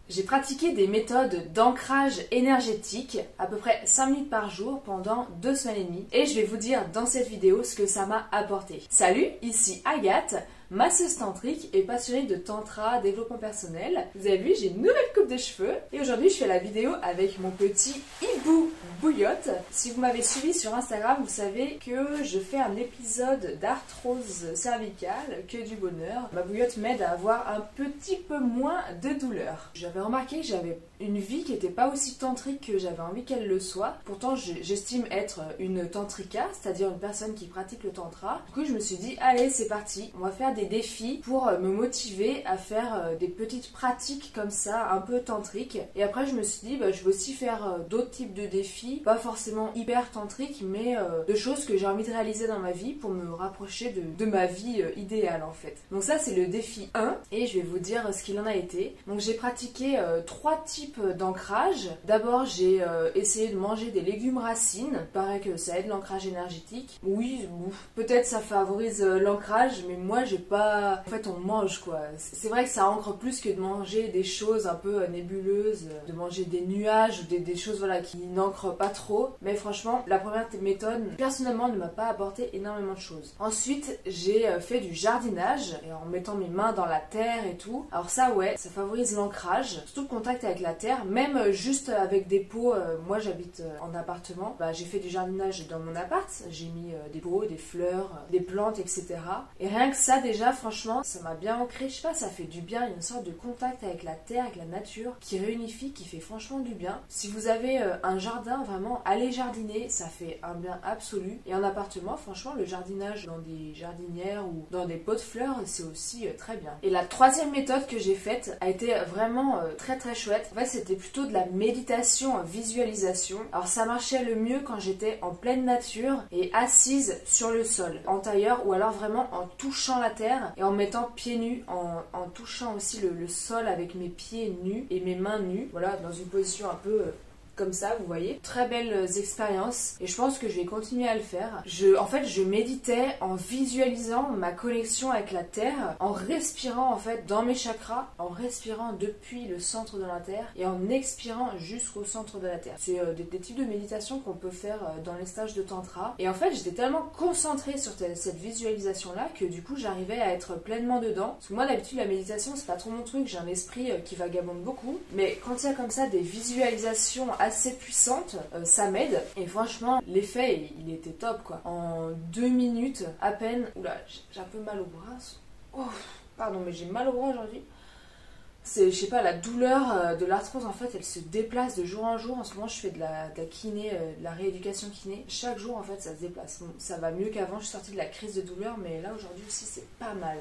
J'ai pratiqué des méthodes d'ancrage énergétique à peu près 5 minutes par jour pendant 2 semaines et demie et je vais vous dire dans cette vidéo ce que ça m'a apporté. Salut, ici Agathe, masseuse tantrique et passionnée de tantra, développement personnel. Vous avez vu, j'ai une nouvelle coupe de cheveux et aujourd'hui je fais la vidéo avec mon petit hibou Bouillotte. Si vous m'avez suivi sur Instagram, vous savez que je fais un épisode d'arthrose cervicale, que du bonheur. Ma Bouillotte m'aide à avoir un petit peu moins de douleur. J'avais remarqué que j'avais une vie qui n'était pas aussi tantrique que j'avais envie qu'elle le soit. Pourtant, j'estime être une tantrika, c'est-à-dire une personne qui pratique le tantra. Du coup, je me suis dit, allez, c'est parti, on va faire des défis pour me motiver à faire des petites pratiques comme ça, un peu tantriques. Et après, je me suis dit, je vais aussi faire d'autres types de défis, pas forcément hyper tantriques, mais de choses que j'ai envie de réaliser dans ma vie pour me rapprocher de ma vie idéale en fait. Donc ça, c'est le défi 1 et je vais vous dire ce qu'il en a été. Donc j'ai pratiqué 3 types d'ancrage. D'abord, j'ai essayé de manger des légumes racines. Il paraît que ça aide l'ancrage énergétique. Oui, peut-être ça favorise l'ancrage, mais moi j'ai pas... En fait, on mange quoi. C'est vrai que ça ancre plus que de manger des choses un peu nébuleuses, de manger des nuages ou des choses voilà, qui n'ancrent pas trop. Mais franchement, la première méthode, personnellement, ne m'a pas apporté énormément de choses. Ensuite, j'ai fait du jardinage et en mettant mes mains dans la terre et tout. Alors ça, ouais, ça favorise l'ancrage, surtout le contact avec la terre, même juste avec des pots. Moi, j'habite en appartement. J'ai fait du jardinage dans mon appart. J'ai mis des pots, des fleurs, des plantes, etc. Et rien que ça, déjà, franchement, ça m'a bien ancré. Je sais pas, ça fait du bien. Il y a une sorte de contact avec la terre, avec la nature, qui réunifie, qui fait franchement du bien. Si vous avez un jardin, vraiment, allez jardiner, ça fait un bien absolu. Et en appartement, franchement, le jardinage dans des jardinières ou dans des pots de fleurs, c'est aussi très bien. Et la troisième méthode que j'ai faite a été vraiment très très chouette. En fait, c'était plutôt de la méditation, visualisation. Alors ça marchait le mieux quand j'étais en pleine nature et assise sur le sol, en tailleur, ou alors vraiment en touchant la terre et en mettant pieds nus, en touchant aussi le sol avec mes pieds nus et mes mains nues. Voilà, dans une position un peu... comme ça, vous voyez. Très belles expériences et je pense que je vais continuer à le faire. En fait, je méditais en visualisant ma connexion avec la terre, en respirant en fait dans mes chakras, en respirant depuis le centre de la terre et en expirant jusqu'au centre de la terre. C'est des types de méditation qu'on peut faire dans les stages de tantra. Et en fait, j'étais tellement concentrée sur cette visualisation-là que du coup, j'arrivais à être pleinement dedans. Parce que moi, d'habitude, la méditation, c'est pas trop mon truc. J'ai un esprit qui vagabonde beaucoup. Mais quand il y a comme ça des visualisations assez puissante, ça m'aide et franchement l'effet il était top quoi. En 2 minutes à peine, oula j'ai un peu mal au bras, oh, pardon mais j'ai mal au bras aujourd'hui. C'est, je sais pas, la douleur de l'arthrose en fait elle se déplace de jour en jour. En ce moment je fais de la kiné, de la rééducation kiné. Chaque jour en fait ça se déplace. Bon, ça va mieux qu'avant, je suis sortie de la crise de douleur mais là aujourd'hui aussi c'est pas mal.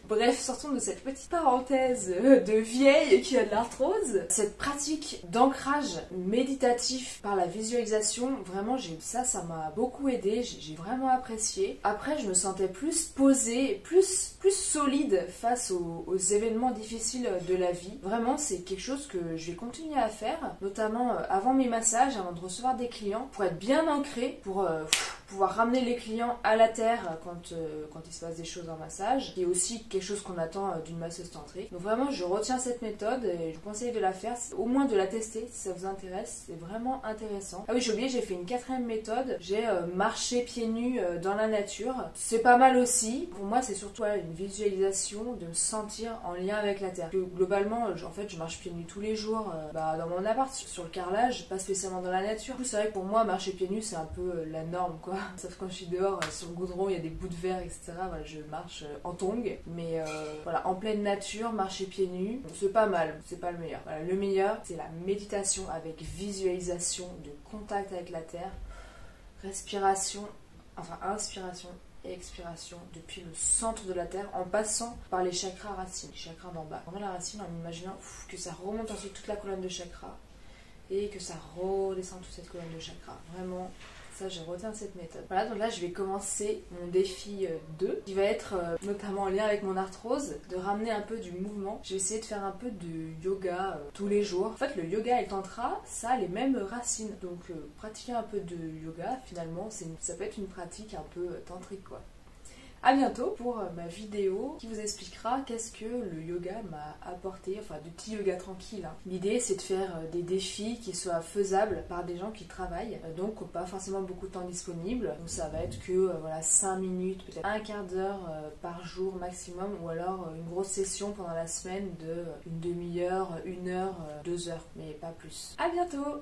Bref, sortons de cette petite parenthèse de vieille qui a de l'arthrose. Cette pratique d'ancrage méditatif par la visualisation, vraiment, ça m'a beaucoup aidé, j'ai vraiment apprécié. Après, je me sentais plus posée, plus solide face aux événements difficiles de la vie. Vraiment, c'est quelque chose que je vais continuer à faire, notamment avant mes massages, avant de recevoir des clients, pour être bien ancré, pour... pouvoir ramener les clients à la terre quand il se passe des choses en massage, qui est aussi quelque chose qu'on attend d'une masseuse tantrique. Donc vraiment, je retiens cette méthode et je vous conseille de la faire, au moins de la tester si ça vous intéresse, c'est vraiment intéressant. Ah oui, j'ai oublié, j'ai fait une 4e méthode, j'ai marché pieds nus dans la nature. C'est pas mal aussi. Pour moi, c'est surtout une visualisation de me sentir en lien avec la terre. Globalement, en fait, je marche pieds nus tous les jours dans mon appart, sur le carrelage, pas spécialement dans la nature. Du coup, c'est vrai que pour moi, marcher pieds nus, c'est un peu la norme, quoi. Sauf quand je suis dehors sur le goudron, il y a des bouts de verre, etc. Voilà, je marche en tongs. Mais voilà, en pleine nature, marcher pieds nus, c'est pas mal, c'est pas le meilleur. Voilà, le meilleur, c'est la méditation avec visualisation de contact avec la terre, respiration, enfin inspiration et expiration depuis le centre de la terre en passant par les chakras racines, les chakras d'en bas. Vraiment la racine en imaginant que ça remonte ensuite toute la colonne de chakras et que ça redescend toute cette colonne de chakras. Vraiment. Ça, j'ai retenu cette méthode. Voilà, donc là, je vais commencer mon défi 2, qui va être notamment en lien avec mon arthrose, de ramener un peu du mouvement. Je vais essayer de faire un peu de yoga tous les jours. En fait, le yoga et le tantra, ça a les mêmes racines. Donc, pratiquer un peu de yoga, finalement, ça peut être une pratique un peu tantrique, quoi. À bientôt pour ma vidéo qui vous expliquera qu'est-ce que le yoga m'a apporté, enfin du petit yoga tranquille. L'idée c'est de faire des défis qui soient faisables par des gens qui travaillent, donc pas forcément beaucoup de temps disponible. Donc ça va être que voilà 5 minutes, peut-être un quart d'heure par jour maximum, ou alors une grosse session pendant la semaine de une demi-heure, 1 heure, 2 heures, mais pas plus. À bientôt!